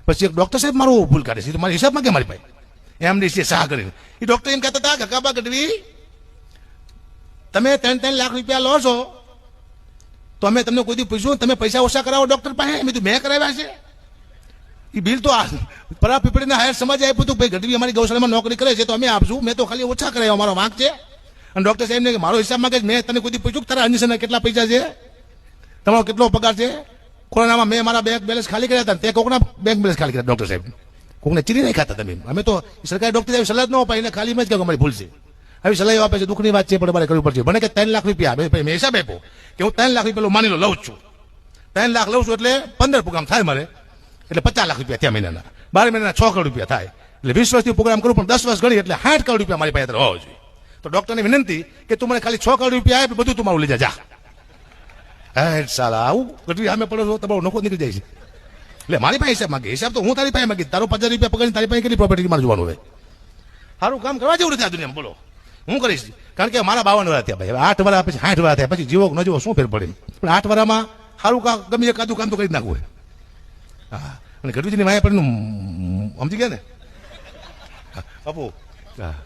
પછી એક ડોક્ટર સાહેબ મારો ભૂલ કાઢે છે, મારા હિસાબમાં કે મારી પાસે એમડી છે શાહ કરીને એ ડોક્ટર એમ કહેતા હતા કાકા ગઢવી તમે 3-3 લાખ રૂપિયા લો છો તો અમે તમને કોઈ દી પૂછ્યું તમે પૈસા ઓછા કરાવો ડોક્ટર પાસે? મેં કરાવ્યા છે. એ બિલ તો પરા પીપળીના હાયર સમાજે આપ્યું હતું, ભાઈ ગઢવી અમારી ગૌશાળામાં નોકરી કરે છે તો અમે આપશું, મેં તો ખાલી ઓછા કરાવ્યા, અમારો વાંક છે. અને ડોક્ટર સાહેબને મારો હિસાબ માંગે મેં તને કોઈ દી પૂછ્યું તારા અંજસના કેટલા પૈસા છે, તમારો કેટલો પગાર છે? કોરોનામાં મેં મારા બેંક બેલેન્સ ખાલી કર્યા હતા, તે કોકના બેંક બેલેન્સ ખાલી કર્યા ડોક્ટર સાહેબ, કોકને ચીરી નહીં ખાતા તમે. અમે તો સરકારી ડોક્ટર સાહેબ સલાહ ન અપાય, એને ખાલી માં જ કહે અમારી ભૂલ છે. હવે સલાહ આપે છે, દુઃખની વાત છે પણ મારે કરવી પડશે. મને કે 3 લાખ રૂપિયા મેં હિસાબ આપ્યો કે હું 3 લાખ રૂપિયા માની લો લઉં છું, 3 લાખ લઉં છું એટલે 15 પ્રોગ્રામ થાય મારે, એટલે 50 લાખ રૂપિયા થયા મહિનાના, 12 મહિનાના 6 કરોડ રૂપિયા થાય, એટલે 20 વર્ષથી પ્રોગ્રામ કરું પણ 10 વર્ષ ગણી એટલે 60 કરોડ રૂપિયા મારી પાસે હોવો જોઈએ. તો ડોક્ટરને વિનંતી કે તું મને ખાલી 6 કરોડ રૂપિયા આપે, બધું તું મારું લઈ જા. હે સાલા આવું ગઢવી સામે પડો છો, તમારો નફો નીકળી જાય છે. એટલે મારી પાસે હિસાબ માંગે, હિસાબ તો હું તારી પાસે માંગી, તારો 50 રૂપિયા પગાર તારી પાસે કેટલી પ્રોપર્ટી મારે જોવાનું હોય. સારું કામ કરવા જેવું નથી આ દુનિયામાં, બોલો હું કરીશ? કારણ કે મારા 52 વર્ષ થયા ભાઈ, 8 વર્ષ પછી 60 વર્ષ થયા પછી જીવો ન જીવો શું ફેર પડે? પણ 8 વર્ષમાં સારું કામ ગમે એકાદું કામ તો કરી નાખવું હોય. હા, અને ગઢવીજીની માયા પર સમજી ગયા ને બાપુ? હા.